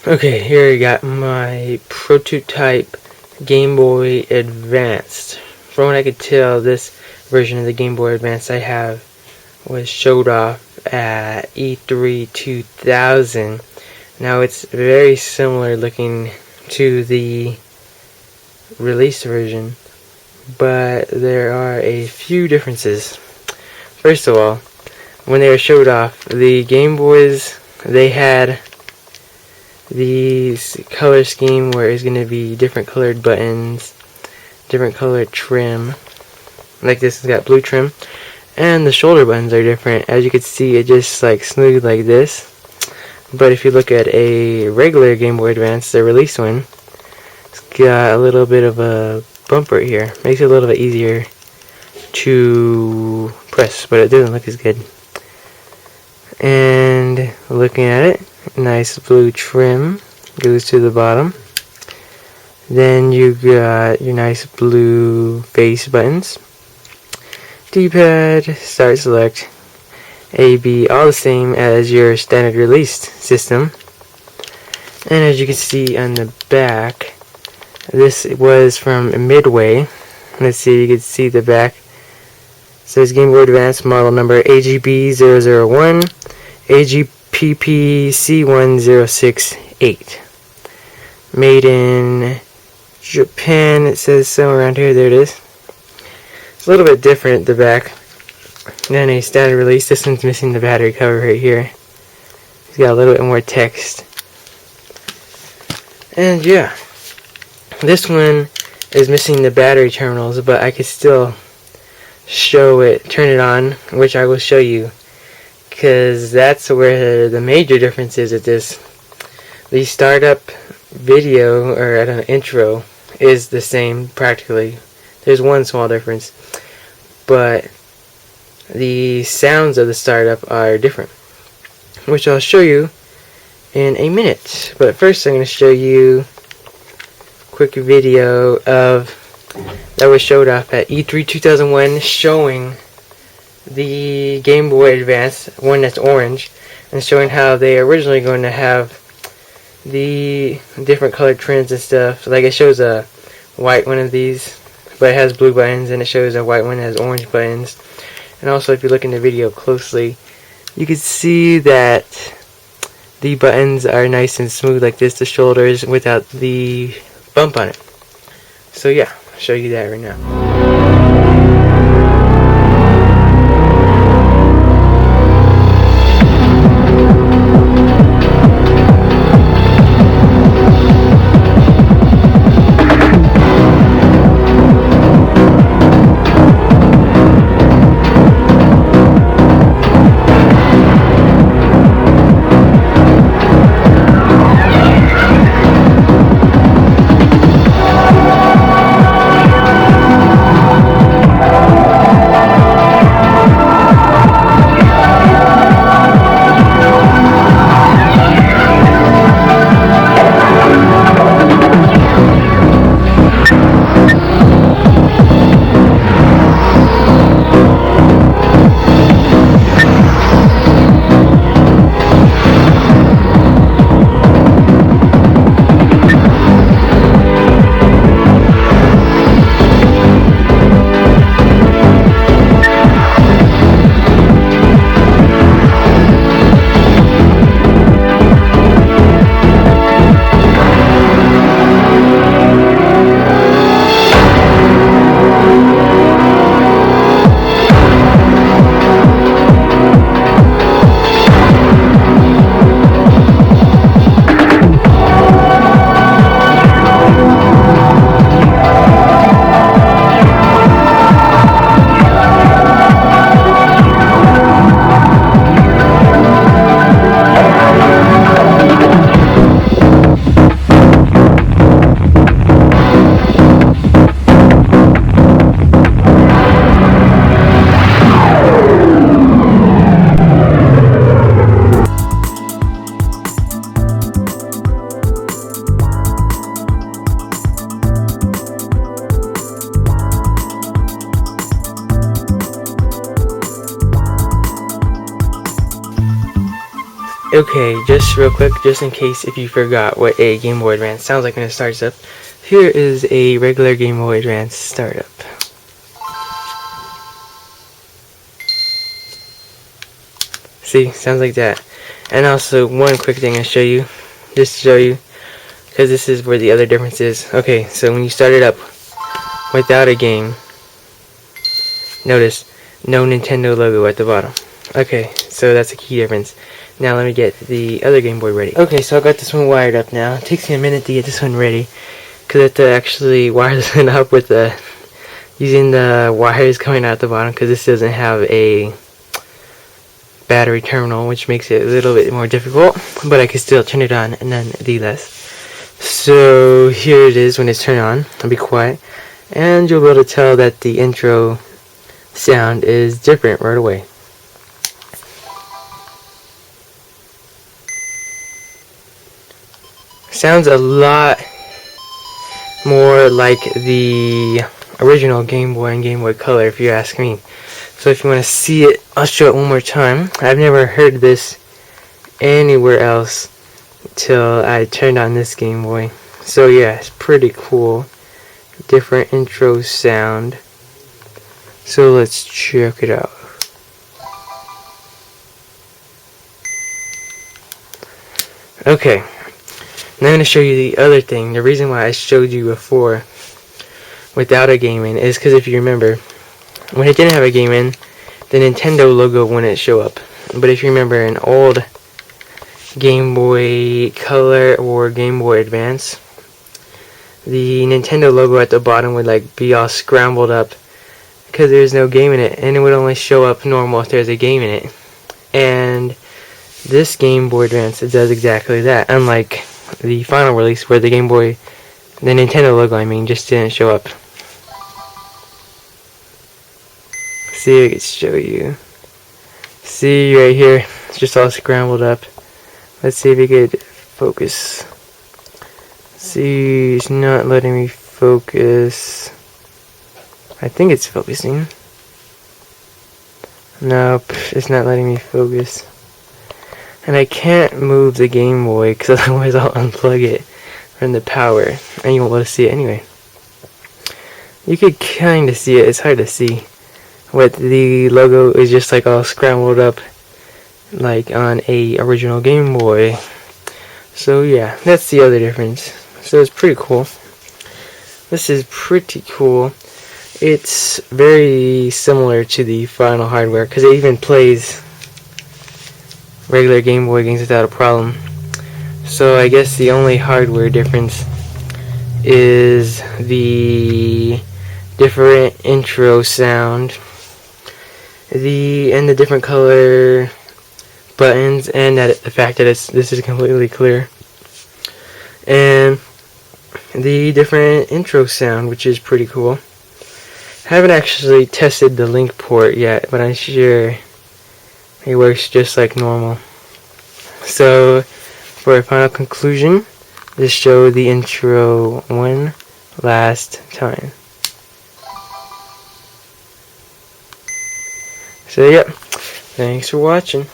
Okay, here I got my prototype Game Boy Advanced. From what I could tell, this version of the Game Boy Advance I have was showed off at E3 2000. Now it's very similar looking to the release version, but there are a few differences. First of all, when they were showed off, the Game Boys, they had the color scheme where it's going to be different colored buttons, different colored trim. Like this has got blue trim, and the shoulder buttons are different. As you can see, it just like smooth like this. But if you look at a regular Game Boy Advance, the release one, it's got a little bit of a bump right here. Makes it a little bit easier to press, but it doesn't look as good. And looking at it, nice blue trim goes to the bottom. Then you got your nice blue face buttons, D-pad, start, select, A, B, all the same as your standard released system. And as you can see on the back, this was from Midway. Let's see, you can see the back. It says Game Boy Advance model number AGB001, AGPPC1068. Made in Japan, it says somewhere around here. There it is. It's a little bit different, the back, than a standard release. This one's missing the battery cover right here. It's got a little bit more text. And yeah, this one is missing the battery terminals, but I could still show it, turn it on, which I will show you, because that's where the major difference is with this. The startup video, or I don't know, intro, is the same practically. There's one small difference, but the sounds of the startup are different, which I'll show you in a minute. But first I'm going to show you a quick video of that was showed off at E3 2001, showing the Game Boy Advance, one that's orange, and showing how they are originally going to have the different colored trims and stuff. Like it shows a white one of these, but it has blue buttons, and it shows a white one that has orange buttons. And also, if you look in the video closely, you can see that the buttons are nice and smooth like this, the shoulders, without the bump on it. So yeah, I'll show you that right now. Okay, just real quick, just in case if you forgot what a Game Boy Advance sounds like when it starts up, here is a regular Game Boy Advance startup. See, sounds like that. And also, one quick thing I'll show you, just to show you, because this is where the other difference is. Okay, so when you start it up without a game, notice no Nintendo logo at the bottom. Okay, so that's a key difference. Now let me get the other Game Boy ready. Okay, so I got this one wired up now. It takes me a minute to get this one ready, because I have to actually wire this one up with using the wires coming out the bottom, because this doesn't have a battery terminal, which makes it a little bit more difficult, but I can still turn it on nonetheless. So here it is when it's turned on. I'll be quiet, and you'll be able to tell that the intro sound is different right away. Sounds a lot more like the original Game Boy and Game Boy Color, if you ask me. So if you want to see it, I'll show it one more time. I've never heard this anywhere else till I turned on this Game Boy. So yeah, it's pretty cool. Different intro sound. So let's check it out. Okay, now I'm going to show you the other thing. The reason why I showed you before without a game in is because if you remember, when it didn't have a game in, the Nintendo logo wouldn't show up. But if you remember an old Game Boy Color or Game Boy Advance, the Nintendo logo at the bottom would like be all scrambled up because there's no game in it, and it would only show up normal if there's a game in it. And this Game Boy Advance, it does exactly that, unlike the final release where the Nintendo logo I mean, just didn't show up. See, I can show you. See right here, it's just all scrambled up. Let's see if we could focus. See, it's not letting me focus. I think it's focusing. Nope, it's not letting me focus. And I can't move the Game Boy because otherwise I'll unplug it from the power and you won't be able to see it anyway. You could kind of see it, it's hard to see. But the logo is just like all scrambled up like on a original Game Boy. So yeah, that's the other difference. So it's pretty cool. This is pretty cool. It's very similar to the final hardware because it even plays regular Game Boy games without a problem. So I guess the only hardware difference is the different intro sound, the different color buttons, and the fact that this is completely clear, and the different intro sound, which is pretty cool. I haven't actually tested the link port yet, but I'm sure it works just like normal. So for a final conclusion, let's show the intro one last time. So yep, thanks for watching.